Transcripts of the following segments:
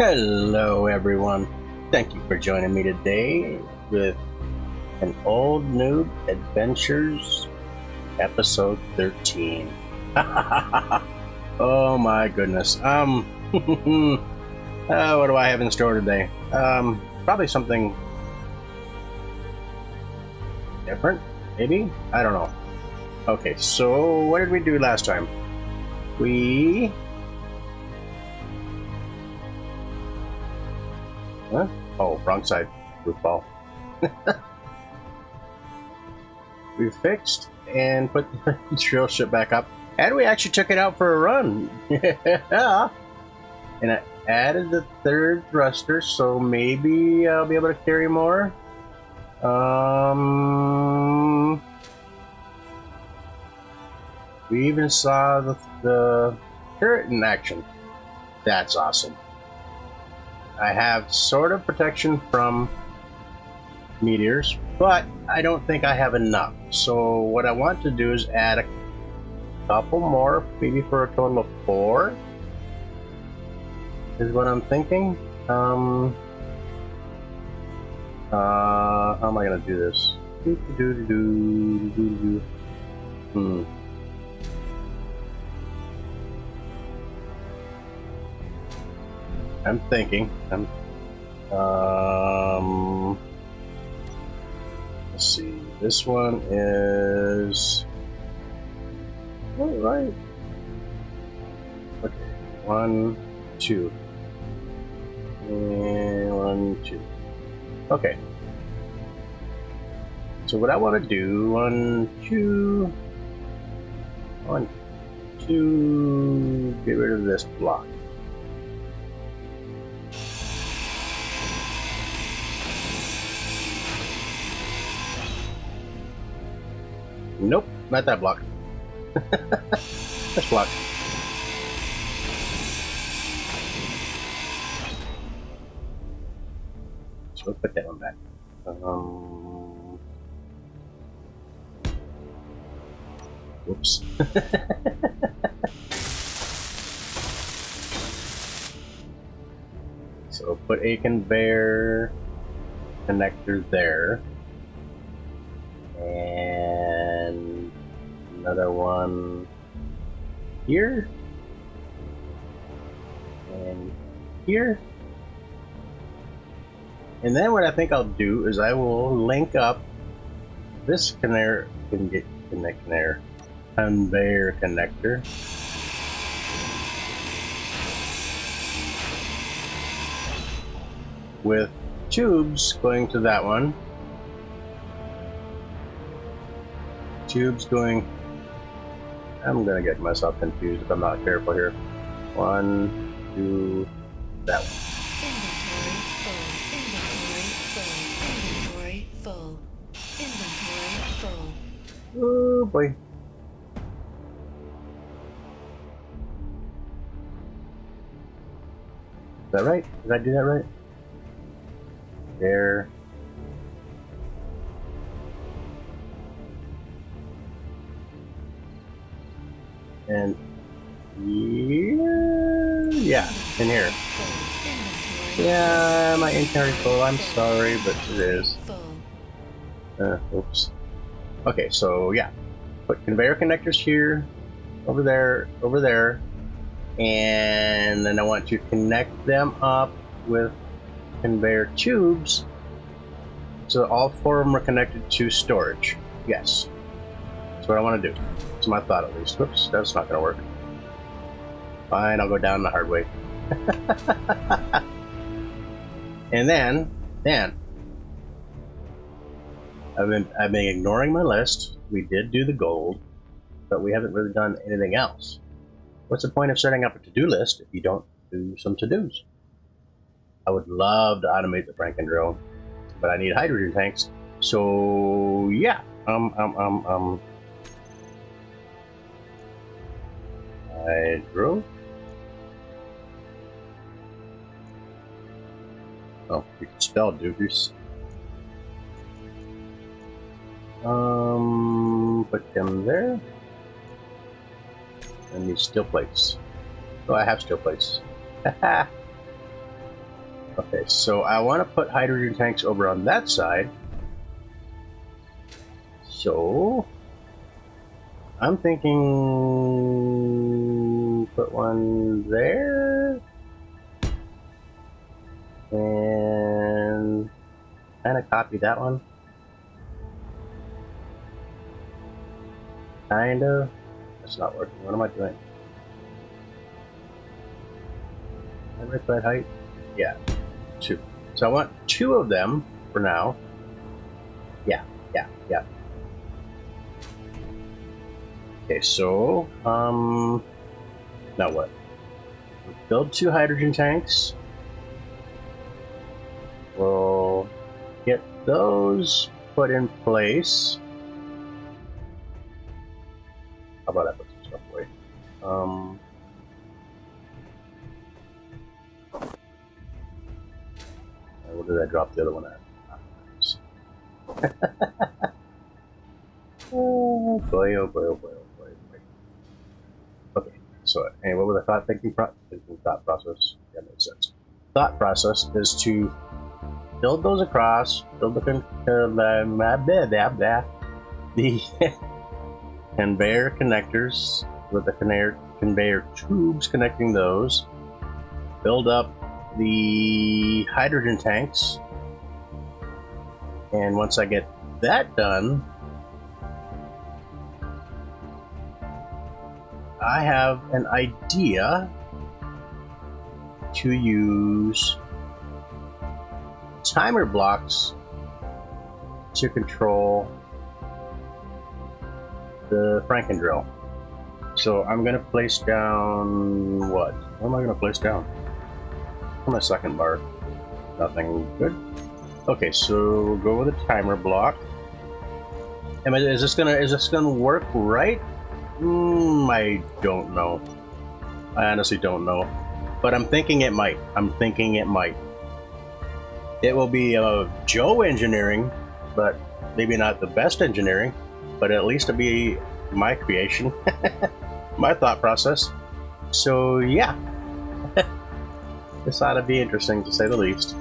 Hello everyone, thank you for joining me today with an Old Noob Adventures episode 13. Oh my goodness. What do I have in store today? Probably something different, maybe? I don't know. Okay, so what did we do last time? Huh? Oh, wrong side. Roof ball. We fixed and put the drill ship back up, and we actually took it out for a run. Yeah. And I added the third thruster, so maybe I'll be able to carry more. We even saw the turret in action. That's awesome. I have sort of protection from meteors, but I don't think I have enough. So what I want to do is add a couple more, maybe for a total of 4, is what I'm thinking. How am I gonna do this? I'm thinking. Let's see. This one is all right. Okay, 1, 2, and 1, 2. Okay. So what I want to do, 1, 2, 1, 2. Get rid of this block. Nope, not that block. This block. So we'll put that one back. Whoops. So put a conveyor connector there. And another one here and here. And then what I think I'll do is I will link up this conveyor connector with tubes going to that one. Tubes going. I'm gonna get myself confused if I'm not careful here. 1, 2, that one. Inventory full. Oh boy. Is that right? Did I do that right? There. And yeah, in here. Yeah, my inventory full. I'm sorry, but it is. Oops. Okay, so yeah, put conveyor connectors here, over there, and then I want to connect them up with conveyor tubes, so all 4 of them are connected to storage. Yes, that's what I want to do. That's my thought, at least. Whoops, that's not going to work. Fine, I'll go down the hard way. And then I've been ignoring my list. We did do the gold, but we haven't really done anything else. What's the point of setting up a to-do list if you don't do some to-dos? I would love to automate the Franken drill, but I need hydrogen tanks. So yeah, hydro. Oh, we can spell doofies. Put them there. And these steel plates. Oh, I have steel plates. Okay, so I want to put hydrogen tanks over on that side. So I'm thinking put one there and kind of copy that one. Kind of. That's not working. What am I doing? Am I right height? Yeah, 2. So I want 2 of them for now. Yeah. Okay, so now what? Build 2 hydrogen tanks. We'll get those put in place. How about I put some stuff away? What did I drop the other one at? Oh boy, oh boy, oh boy, oh boy, oh boy. Okay, so anyway, what was the thought thinking thought process? Yeah, makes sense. Thought process is to build those across, build the conveyor connectors with the conveyor tubes connecting those, build up the hydrogen tanks, and once I get that done, I have an idea to use timer blocks to control the Franken drill. So I'm going to place down what? What am I going to place down? On my second bar. Nothing good. Okay, so we'll go with a timer block. Is this gonna work right? I don't know. I honestly don't know, but I'm thinking it might. It will be Joe engineering, but maybe not the best engineering, but at least it'll be my creation, my thought process. So yeah, this ought to be interesting to say the least.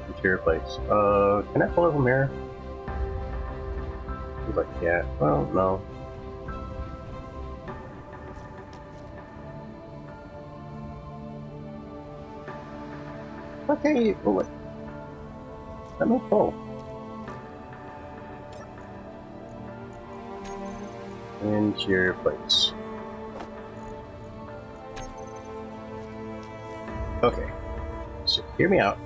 Interior plates. Can I pull it from here? He's like, yeah. Well, no. Okay, pull it. Let me pull. Interior plates. Okay. So hear me out.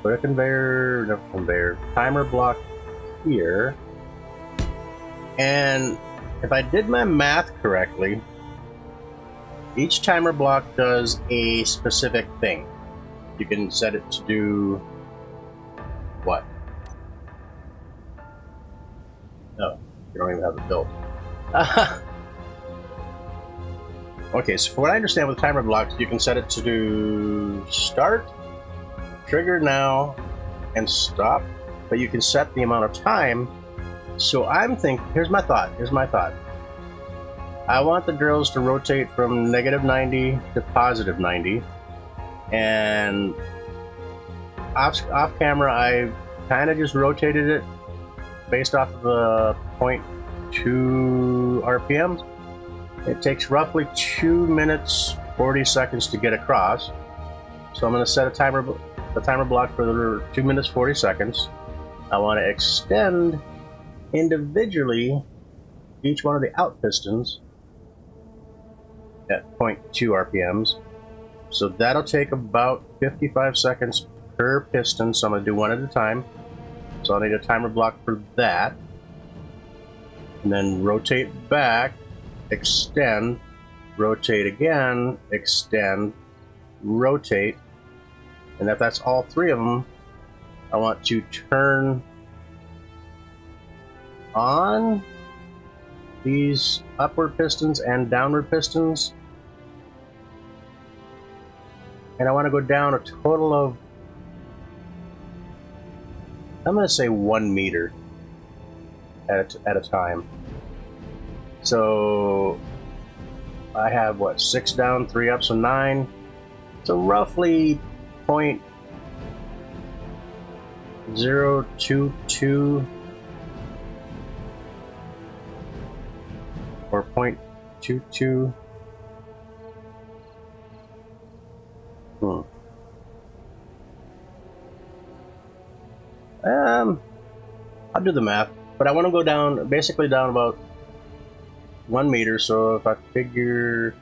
Put a conveyor, timer block here. And if I did my math correctly, each timer block does a specific thing. You can set it to do what? No, you don't even have it built. Okay, so for what I understand with timer blocks, you can set it to do start, trigger now, and stop, but you can set the amount of time. So I'm thinking, here's my thought. I want the drills to rotate from -90 to +90, and off camera I kind of just rotated it based off of the 0.2 RPMs. It takes roughly 2 minutes 40 seconds to get across. So I'm going to set a timer block for 2 minutes 40 seconds. I want to extend individually each one of the out pistons at 0.2 RPMs. So that'll take about 55 seconds per piston. So I'm going to do one at a time. So I'll need a timer block for that. And then rotate back, extend, rotate again, extend, rotate. And if that's all 3 of them, I want to turn on these upward pistons and downward pistons. And I want to go down a total of, I'm going to say 1 meter at a time. So I have what, 6 down, 3 up, so 9. So roughly 0.022 or 0.22. I'll do the math, but I want to go down, basically down about 1 meter. So if I figure,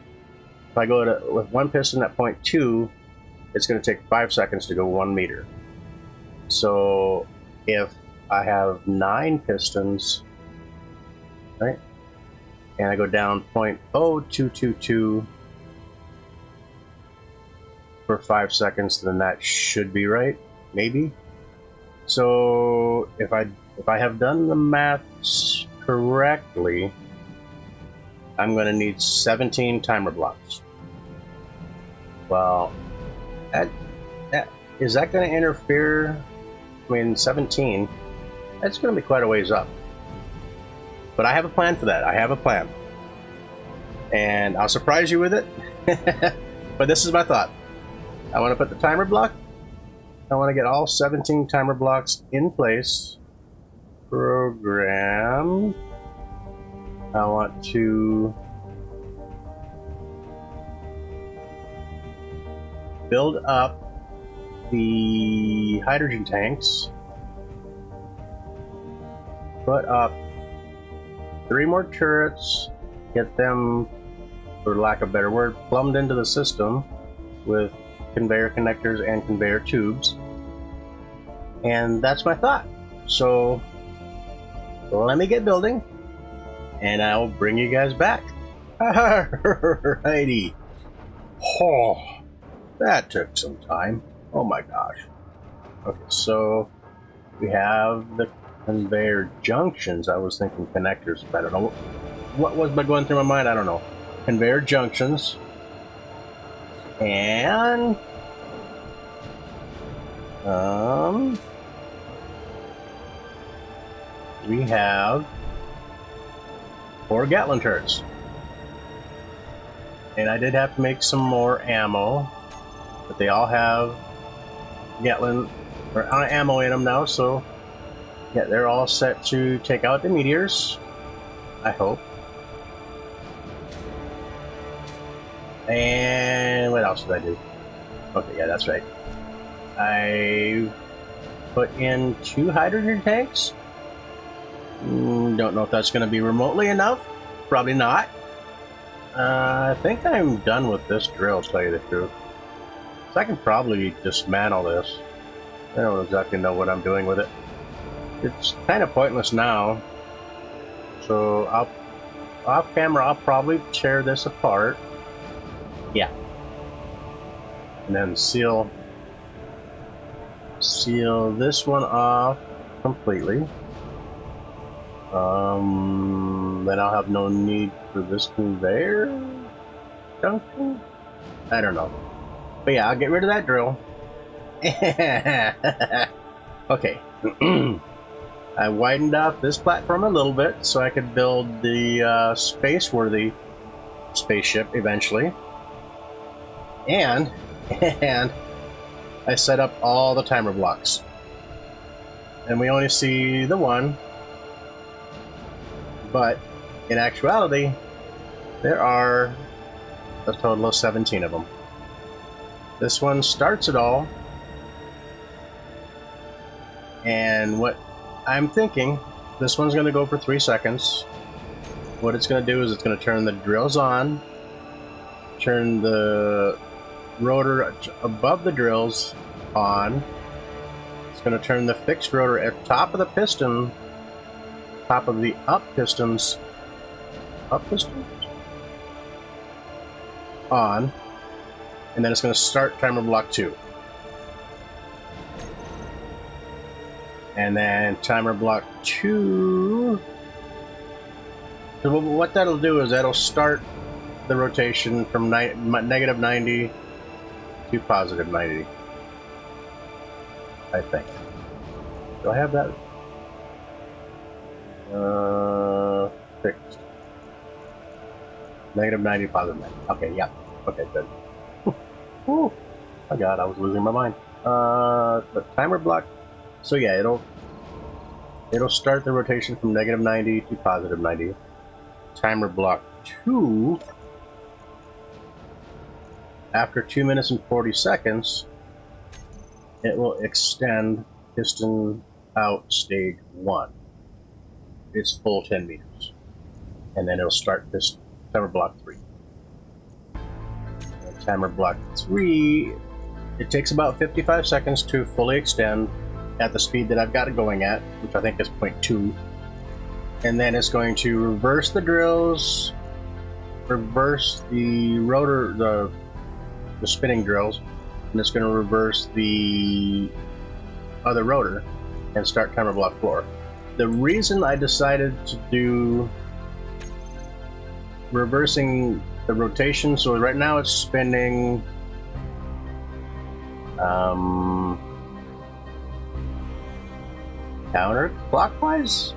if I go with one piston at 0.2, it's going to take 5 seconds to go 1 meter. So if I have 9 pistons, right, and I go down 0.0222 for 5 seconds, then that should be right, maybe. So if I have done the maths correctly, I'm going to need 17 timer blocks. Well, is that going to interfere? I mean, 17, that's going to be quite a ways up. But I have a plan for that. I have a plan. And I'll surprise you with it. But this is my thought. I want to put the timer block. I want to get all 17 timer blocks in place. Program. I want to build up the hydrogen tanks. Put up 3 more turrets. Get them, for lack of a better word, plumbed into the system with conveyor connectors and conveyor tubes. And that's my thought. So let me get building and I'll bring you guys back. Alrighty. Oh, that took some time. Oh my gosh. Okay, so we have the conveyor junctions. I was thinking connectors, but I don't know what was going through my mind. I don't know. Conveyor junctions. And we have 4 Gatling turrets. And I did have to make some more ammo, but they all have Gatling or ammo in them now, so yeah, they're all set to take out the meteors, I hope. And what else did I do? Okay, yeah, that's right. I put in 2 hydrogen tanks. Don't know if that's going to be remotely enough. Probably not. I think I'm done with this drill, to tell you the truth. So I can probably dismantle this. I don't exactly know what I'm doing with it. It's kind of pointless now. So off camera, I'll probably tear this apart. Yeah. And then seal this one off completely. Then I'll have no need for this conveyor junction. I don't know. But yeah, I'll get rid of that drill. Okay. I widened out this platform a little bit so I could build the space-worthy spaceship eventually. And I set up all the timer blocks. And we only see the one, but in actuality, there are a total of 17 of them. This one starts it all, and what I'm thinking, this one's going to go for 3 seconds. What it's going to do is it's going to turn the drills on, turn the rotor above the drills on. It's going to turn the fixed rotor at top of the piston, top of the up pistons on, and then it's going to start timer block 2. And then timer block 2. So what that'll do is that'll start the rotation from negative 90 to positive 90. I think. Do I have that? Fixed. Negative 90, positive 90. Okay, yeah. Okay, good. Woo. My God, I was losing my mind. The timer block. So yeah, it'll start the rotation from -90 to +90. Timer block 2. After 2 minutes and 40 seconds, it will extend piston out stage 1. It's full 10 meters. And then it'll start this timer block 3. And timer block 3, it takes about 55 seconds to fully extend at the speed that I've got it going at, which I think is 0.2. And then it's going to reverse the drills, reverse the rotor, the spinning drills, and it's going to reverse the other rotor and start timer block 4. The reason I decided to do reversing the rotation, so right now it's spinning counterclockwise.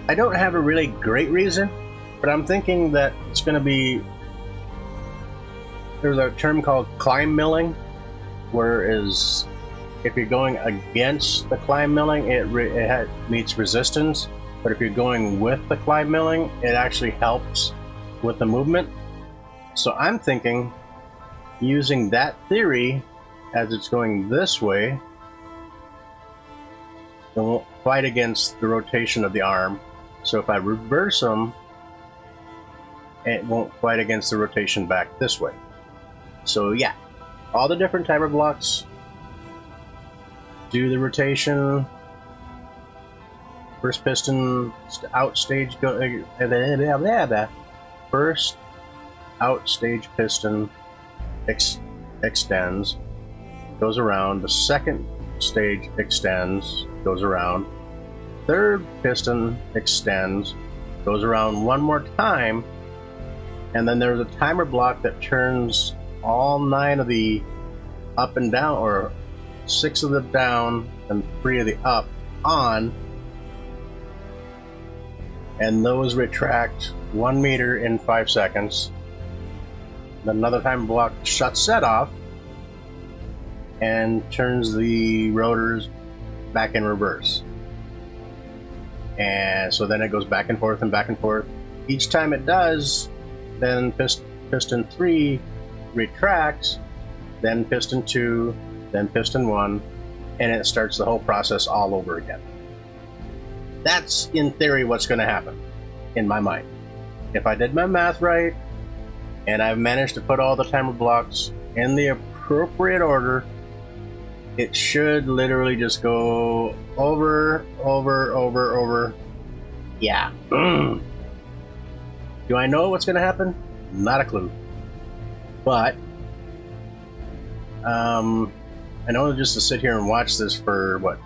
I don't have a really great reason, but I'm thinking that it's going to be, there's a term called climb milling, whereas if you're going against the climb milling, it meets resistance, but if you're going with the climb milling, it actually helps with the movement. So I'm thinking, using that theory, as it's going this way, it won't fight against the rotation of the arm. So if I reverse them, it won't fight against the rotation back this way. So yeah, all the different timer blocks do the rotation. First piston out stage first out stage piston extends, goes around. The second stage extends, goes around. Third piston extends, goes around one more time, and then there's a timer block that turns all 9 of the up and down, or 6 of the down and 3 of the up on, and those retract 1 meter in 5 seconds. Then another timer block shuts that off and turns the rotors back in reverse. And so then it goes back and forth and back and forth. Each time it does, then piston 3 retracts, then piston 2, then piston 1, and it starts the whole process all over again. That's, in theory, what's going to happen, in my mind. If I did my math right, and I've managed to put all the timer blocks in the appropriate order, it should literally just go over. Yeah. Do I know what's going to happen? Not a clue. But I know just to sit here and watch this for what?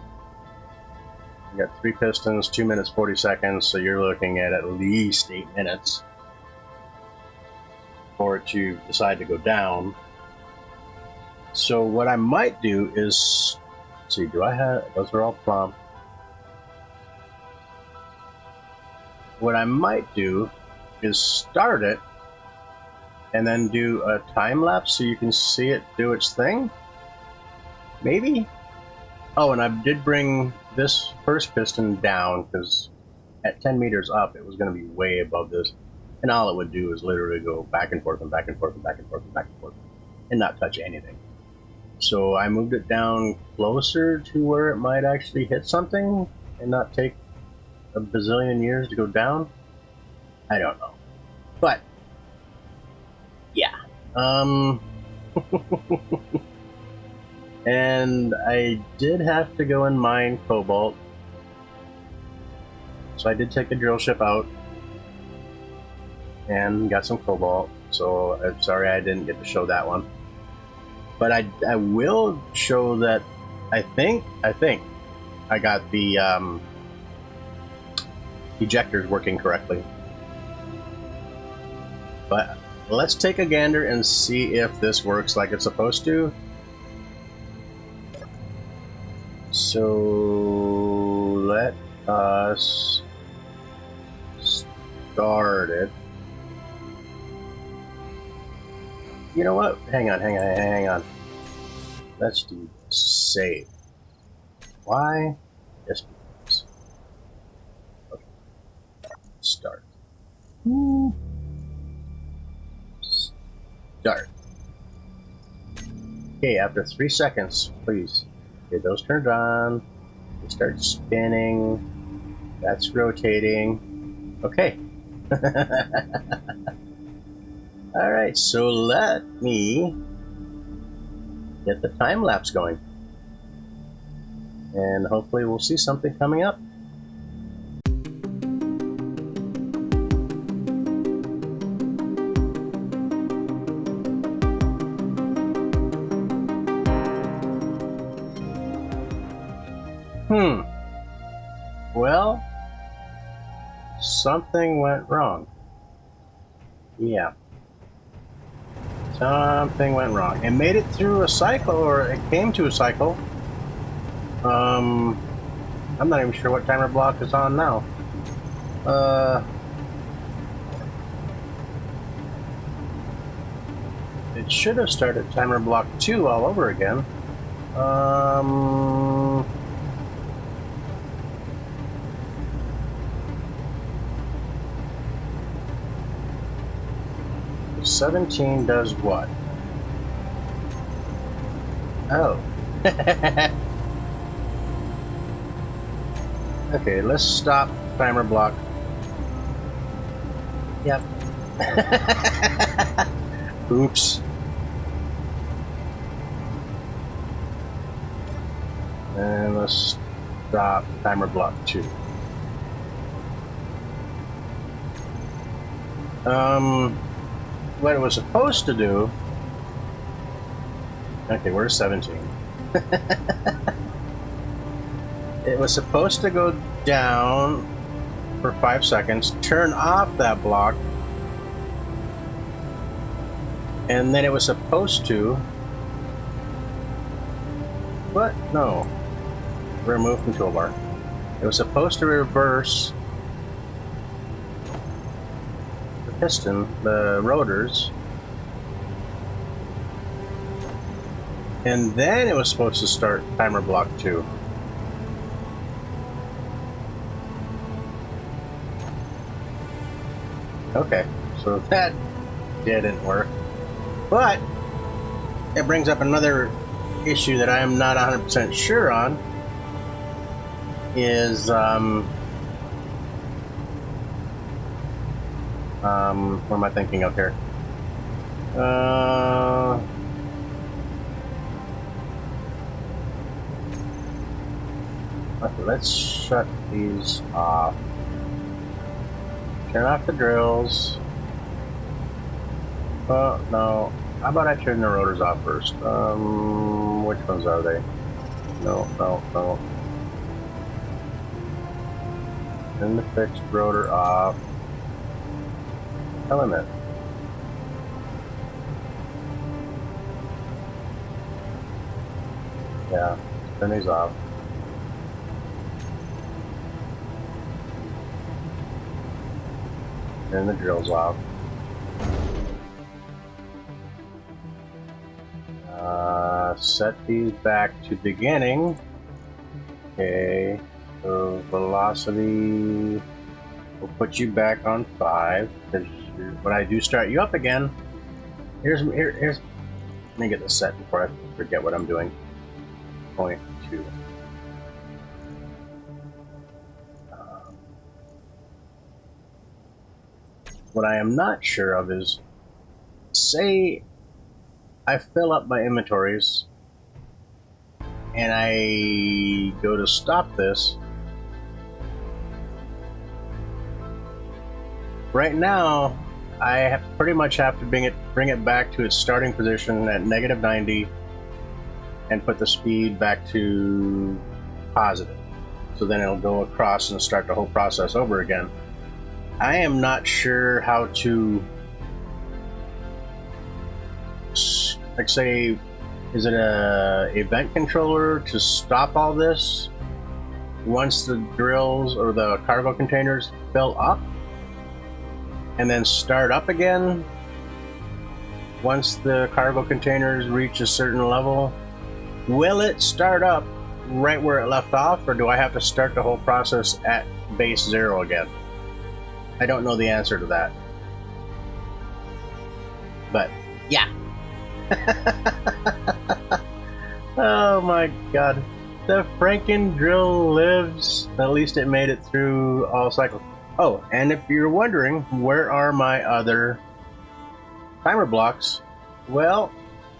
You got 3 pistons, 2 minutes 40 seconds, so you're looking at least 8 minutes for it to decide to go down. So what I might do is, let's see, do I have, those are all plumb. What I might do is start it and then do a time lapse so you can see it do its thing. Maybe? Oh, and I did bring this first piston down because at 10 meters up it was going to be way above this, and all it would do is literally go back and forth and back and forth and back and forth and back and forth and not touch anything. So I moved it down closer to where it might actually hit something and not take a bazillion years to go down. I don't know, but yeah. And I did have to go and mine cobalt, so I did take the drill ship out and got some cobalt. So I'm sorry I didn't get to show that one, but I will show that I think I got the ejectors working correctly. But let's take a gander and see if this works like it's supposed to. So let us start it. You know what? Hang on. Let's do this. Save. Why? Just because. Okay. Start. Start. Okay, after 3 seconds, please get those turned on. They start spinning. That's rotating. Okay. Alright, so let me get the time lapse going. And hopefully we'll see something coming up. Well, something went wrong. Yeah. Something went wrong. It made it through a cycle, or it came to a cycle. I'm not even sure what timer block is on now. It should have started timer block 2 all over again. 17 does what? Oh. Okay, let's stop timer block. Yep. Oops. And let's stop timer block 2. What it was supposed to do... Okay, where's 17? It was supposed to go down for 5 seconds, turn off that block, and then it was supposed to... What? No. Remove from toolbar. It was supposed to reverse the piston, the rotors, and then it was supposed to start timer block 2. Okay, so that didn't work. But it brings up another issue that I am not 100% sure on. Is what am I thinking of here? Okay, let's shut these off. Turn off the drills. Oh, no. How about I turn the rotors off first? Which ones are they? No. Turn the fixed rotor off. Element. Yeah, turn these off. Turn the drills off. Set these back to beginning. Okay, so velocity will put you back on 5. Because when I do start you up again, here's. Let me get this set before I forget what I'm doing. 0.2. What I am not sure of is, say I fill up my inventories and I go to stop this. Right now, I pretty much have to bring it back to its starting position at -90 and put the speed back to positive. So then it'll go across and start the whole process over again. I am not sure how to, like, say, is it a event controller to stop all this once the drills or the cargo containers fill up and then start up again? once the cargo containers reach a certain level, will it start up right where it left off, or do I have to start the whole process at base 0 again? I don't know the answer to that. But, yeah. Oh my god. The Franken drill lives. At least it made it through all cycles. Oh, and if you're wondering, where are my other timer blocks? Well,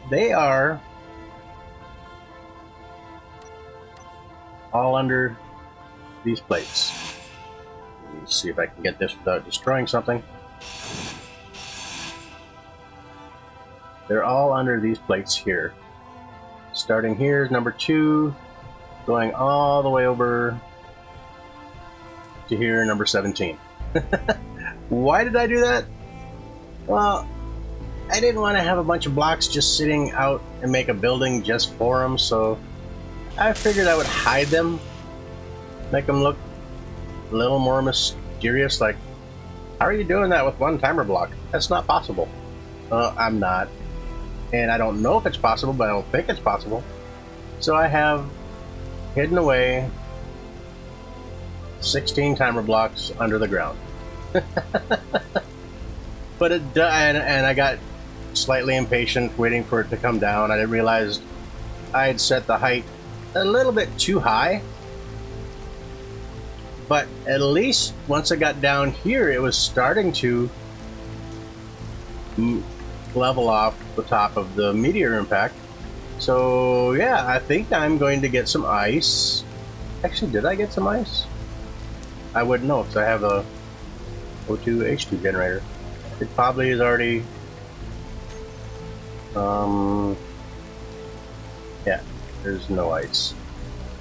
they are all under these plates. Let me see if I can get this without destroying something. They're all under these plates here. Starting here is number 2, going all the way over to here, number 17. Why did I do that? Well, I didn't want to have a bunch of blocks just sitting out and make a building just for them, so I figured I would hide them, make them look a little more mysterious. Like, how are you doing that with one timer block? That's not possible. I'm not. And I don't know if it's possible, but I don't think it's possible. So I have hidden away 16 timer blocks under the ground. But it and I got slightly impatient waiting for it to come down. I didn't realize I had set the height a little bit too high. But at least once I got down here, it was starting to level off the top of the meteor impact. So yeah, I think I'm going to get some ice. Actually, did I get some ice? I wouldn't know because I have a O2 H2 generator. It probably is already yeah, there's no ice.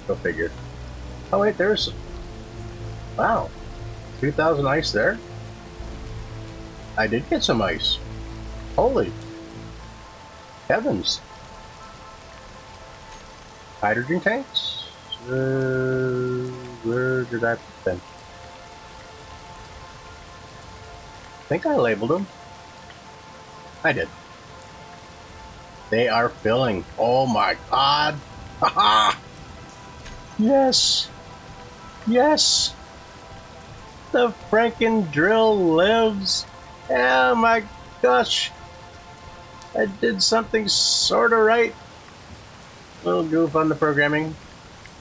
Go figure. Oh wait, there's, wow, 2,000 ice there. I did get some ice. Holy heavens. Hydrogen tanks? Where did I put them? I think I labeled them. I did. They are filling. Oh my god. Haha! Yes! Yes! The Franken drill lives! Oh my gosh! I did something sorta right. A little goof on the programming.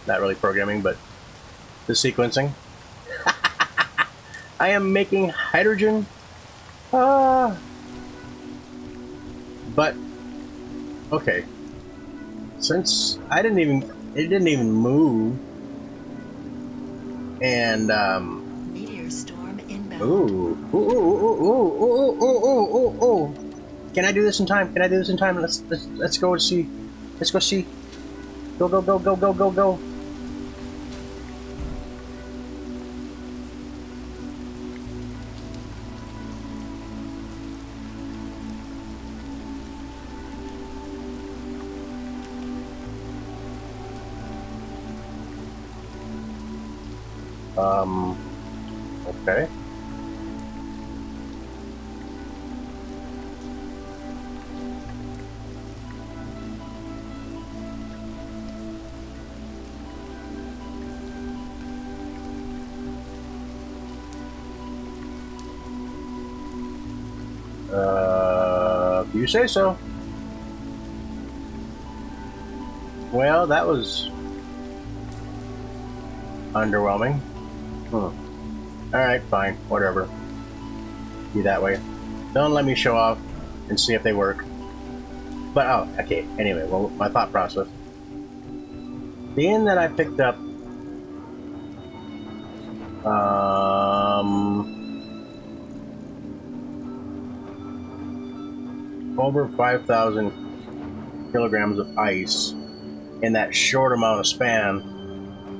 Not really programming, but the sequencing. I am making hydrogen. Ah. But okay. Since it didn't even move. And meteor storm inbound. Ooh. Can I do this in time? Can I do this in time? Let's go see. Let's go see. Go. Okay. If you say so. Well, that was underwhelming. Alright, fine, whatever. Be that way. Don't let me show off and see if they work. But, oh, okay, anyway, well, my thought process. Being that I picked up over 5,000 kilograms of ice in that short amount of span,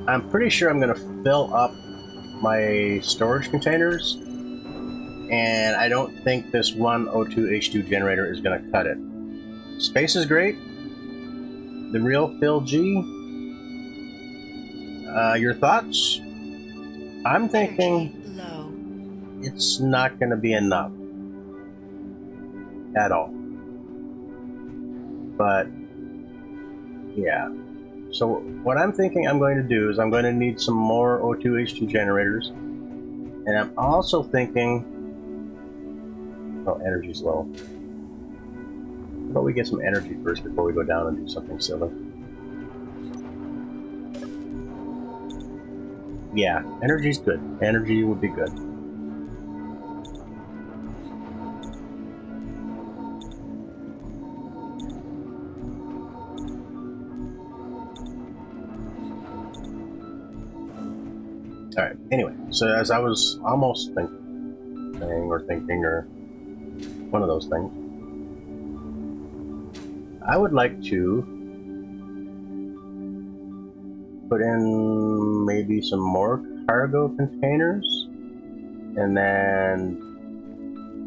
I'm pretty sure I'm going to fill up my storage containers, and I don't think this one O2 H2 generator is going to cut it. Space is great. The real Phil G. Your thoughts? I'm thinking it's not going to be enough at all. But yeah. So what I'm thinking I'm going to do is I'm going to need some more O2H2 generators, and I'm also thinking, oh, energy's low. How about we get some energy first before we go down and do something silly? Yeah, energy's good. Energy would be good. Alright, anyway, so as I was almost thinking, or one of those things, I would like to put in maybe some more cargo containers and then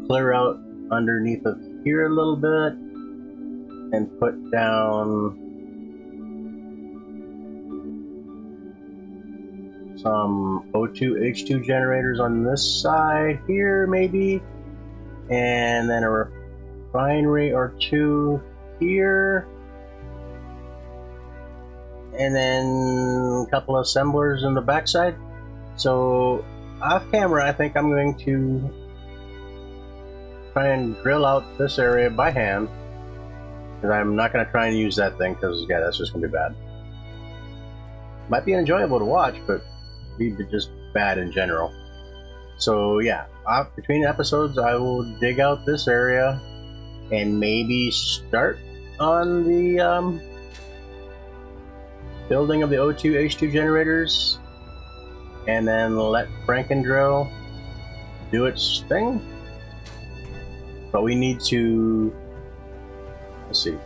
clear out underneath of here a little bit and put down some O2H2 generators on this side here maybe, and then a refinery or two here, and then a couple of assemblers in the backside. So off camera, I think I'm going to try and drill out this area by hand, because I'm not going to try and use that thing, because yeah, that's just going to be bad. Might be enjoyable to watch, but be just bad in general. So yeah, between episodes I will dig out this area and maybe start on the building of the O2H2 generators, and then let Franken drill do its thing. But we need to, let's see,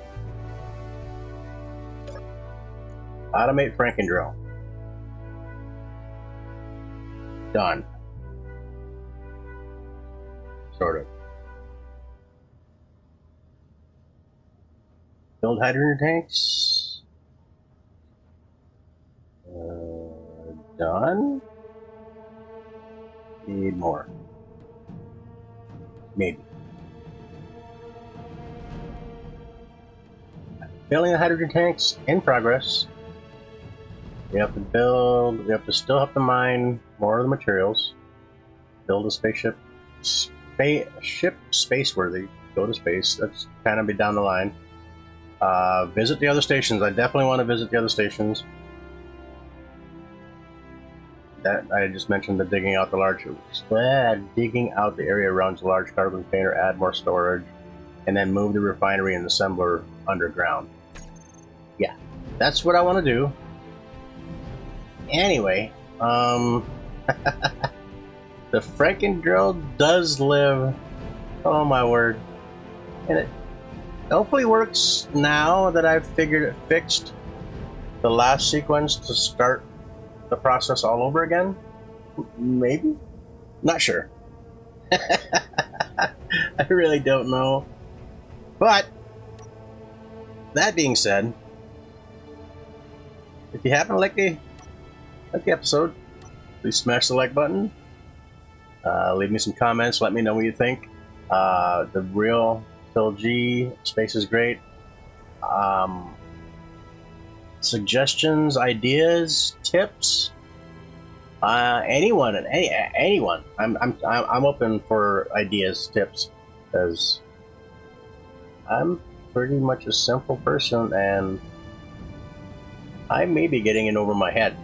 automate Franken drill. Done. Sort of. Build hydrogen tanks. Done. Need more. Maybe. Filling the hydrogen tanks in progress. We have to build, we still have to mine more of the materials. Build a spaceship. Ship space-worthy. Go to space. That's kind of be down the line. Visit the other stations. I definitely want to visit the other stations. That I just mentioned, the digging out the area around the large cargo container, add more storage, and then move the refinery and assembler underground. Yeah, that's what I want to do. Anyway, the Franken drill does live. Oh my word! And it hopefully works now that I've figured it fixed the last sequence to start the process all over again. Maybe? Not sure. I really don't know. But that being said, if you happen to like the episode, please smash the like button. Leave me some comments. Let me know what you think. The real Phil G space is great. Suggestions, ideas, tips. Anyone. I'm open for ideas, tips, because I'm pretty much a simple person, and I may be getting in over my head.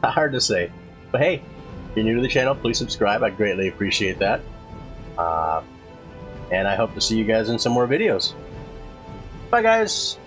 Hard to say. But hey, if you're new to the channel, please subscribe. I greatly appreciate that. And I hope to see you guys in some more videos. Bye, guys.